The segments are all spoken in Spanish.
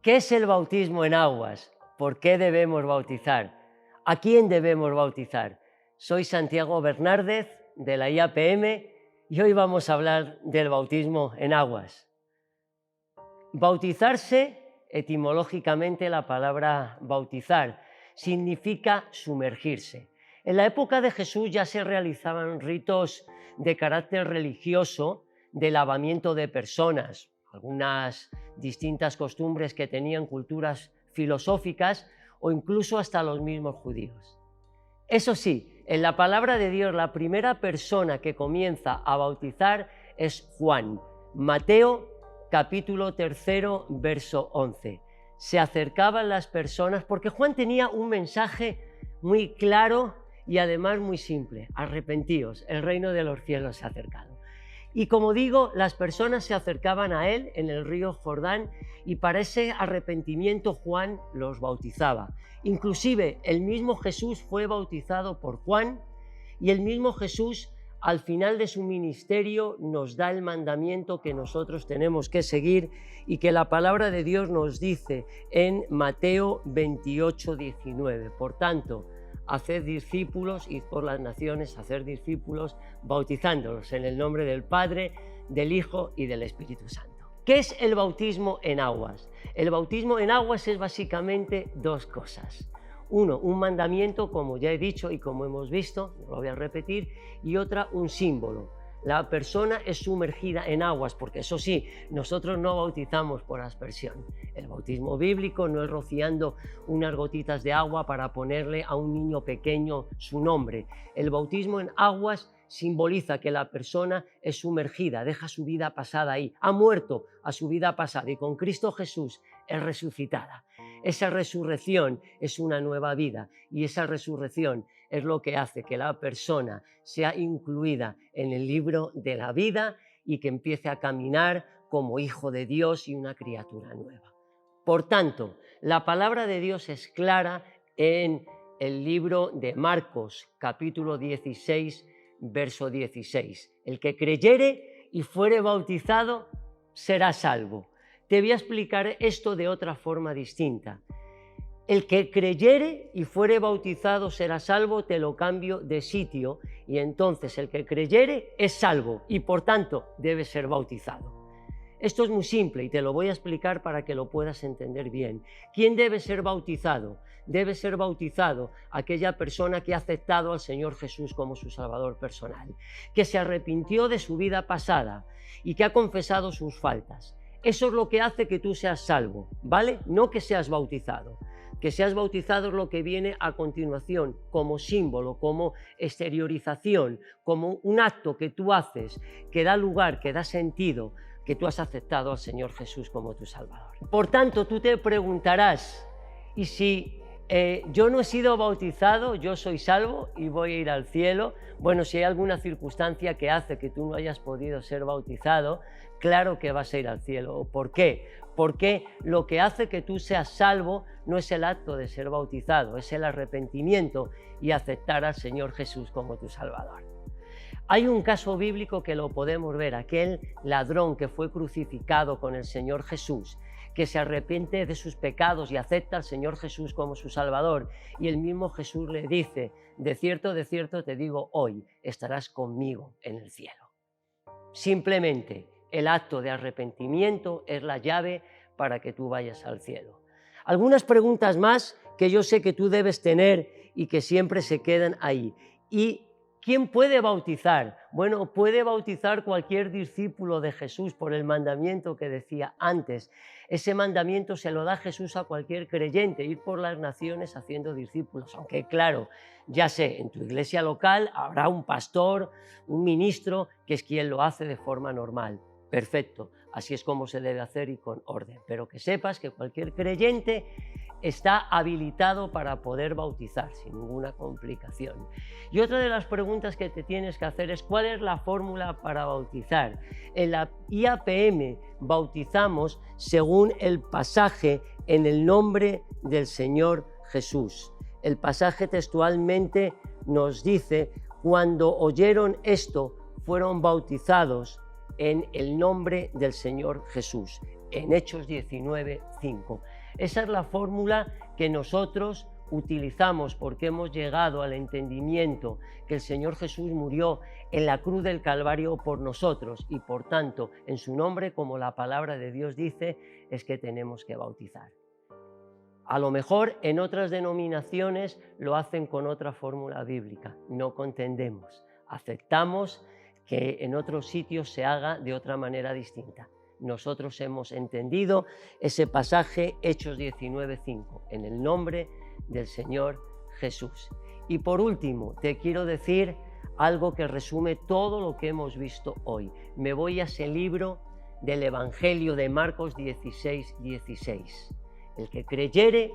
¿Qué es el bautismo en aguas? ¿Por qué debemos bautizar? ¿A quién debemos bautizar? Soy Santiago Bernárdez de la IAPM y hoy vamos a hablar del bautismo en aguas. Bautizarse, etimológicamente la palabra bautizar, significa sumergirse. En la época de Jesús ya se realizaban ritos de carácter religioso de lavamiento de personas, algunas distintas costumbres que tenían culturas filosóficas o incluso hasta los mismos judíos. Eso sí, en la palabra de Dios la primera persona que comienza a bautizar es Juan. Mateo capítulo 3, verso 11. Se acercaban las personas porque Juan tenía un mensaje muy claro y además muy simple: arrepentíos, el reino de los cielos se ha acercado. Y como digo, las personas se acercaban a él en el río Jordán y para ese arrepentimiento Juan los bautizaba. Inclusive el mismo Jesús fue bautizado por Juan y el mismo Jesús al final de su ministerio nos da el mandamiento que nosotros tenemos que seguir y que la palabra de Dios nos dice en Mateo 28, 19. Por tanto, haced discípulos, id por las naciones, hacer discípulos, bautizándolos en el nombre del Padre, del Hijo y del Espíritu Santo. ¿Qué es el bautismo en aguas? El bautismo en aguas es básicamente dos cosas. Uno, un mandamiento, como ya he dicho y como hemos visto, no lo voy a repetir, y otra, un símbolo. La persona es sumergida en aguas, porque eso sí, nosotros no bautizamos por aspersión. El bautismo bíblico no es rociando unas gotitas de agua para ponerle a un niño pequeño su nombre. El bautismo en aguas simboliza que la persona es sumergida, deja su vida pasada ahí, ha muerto a su vida pasada y con Cristo Jesús es resucitada. Esa resurrección es una nueva vida y esa resurrección es lo que hace que la persona sea incluida en el libro de la vida y que empiece a caminar como hijo de Dios y una criatura nueva. Por tanto, la palabra de Dios es clara en el libro de Marcos, capítulo 16, verso 16. El que creyere y fuere bautizado será salvo. Te voy a explicar esto de otra forma distinta. El que creyere y fuere bautizado será salvo, te lo cambio de sitio, y entonces el que creyere es salvo y por tanto debe ser bautizado. Esto es muy simple y te lo voy a explicar para que lo puedas entender bien. ¿Quién debe ser bautizado? Debe ser bautizado aquella persona que ha aceptado al Señor Jesús como su Salvador personal, que se arrepintió de su vida pasada y que ha confesado sus faltas. Eso es lo que hace que tú seas salvo, ¿vale? No que seas bautizado. Que seas bautizado es lo que viene a continuación como símbolo, como exteriorización, como un acto que tú haces, que da lugar, que da sentido, que tú has aceptado al Señor Jesús como tu Salvador. Por tanto, tú te preguntarás, ¿y si yo no he sido bautizado, yo soy salvo y voy a ir al cielo? Bueno, si hay alguna circunstancia que hace que tú no hayas podido ser bautizado, claro que vas a ir al cielo. ¿Por qué? Porque lo que hace que tú seas salvo no es el acto de ser bautizado, es el arrepentimiento y aceptar al Señor Jesús como tu Salvador. Hay un caso bíblico que lo podemos ver, aquel ladrón que fue crucificado con el Señor Jesús, que se arrepiente de sus pecados y acepta al Señor Jesús como su Salvador. Y el mismo Jesús le dice, de cierto te digo hoy, estarás conmigo en el cielo. Simplemente el acto de arrepentimiento es la llave para que tú vayas al cielo. Algunas preguntas más que yo sé que tú debes tener y que siempre se quedan ahí. ¿Y quién puede bautizar? Bueno, puede bautizar cualquier discípulo de Jesús por el mandamiento que decía antes. Ese mandamiento se lo da Jesús a cualquier creyente, ir por las naciones haciendo discípulos. Aunque claro, ya sé, en tu iglesia local habrá un pastor, un ministro, que es quien lo hace de forma normal. Perfecto, así es como se debe hacer y con orden. Pero que sepas que cualquier creyente está habilitado para poder bautizar sin ninguna complicación. Y otra de las preguntas que te tienes que hacer es ¿cuál es la fórmula para bautizar? En la IAPM bautizamos según el pasaje en el nombre del Señor Jesús. El pasaje textualmente nos dice: cuando oyeron esto, fueron bautizados en el nombre del Señor Jesús. en Hechos 19:5. Esa es la fórmula que nosotros utilizamos porque hemos llegado al entendimiento que el Señor Jesús murió en la cruz del Calvario por nosotros y por tanto en su nombre, como la palabra de Dios dice, es que tenemos que bautizar. A lo mejor en otras denominaciones lo hacen con otra fórmula bíblica, no contendemos, aceptamos que en otros sitios se haga de otra manera distinta. Nosotros hemos entendido ese pasaje, Hechos 19:5, en el nombre del Señor Jesús. Y por último, te quiero decir algo que resume todo lo que hemos visto hoy. Me voy a ese libro del Evangelio de Marcos 16:16. El que creyere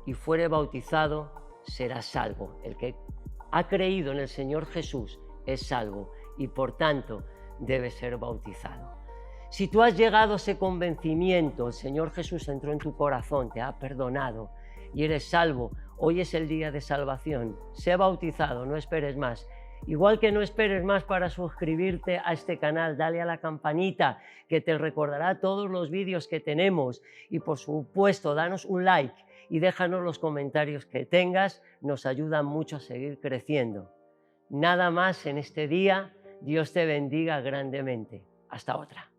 y fuere bautizado será salvo. El que ha creído en el Señor Jesús es salvo y por tanto debe ser bautizado. Si tú has llegado a ese convencimiento, el Señor Jesús entró en tu corazón, te ha perdonado y eres salvo, hoy es el día de salvación. Sé bautizado, no esperes más. Igual que no esperes más para suscribirte a este canal, dale a la campanita que te recordará todos los vídeos que tenemos y por supuesto danos un like y déjanos los comentarios que tengas, nos ayudan mucho a seguir creciendo. Nada más en este día, Dios te bendiga grandemente. Hasta otra.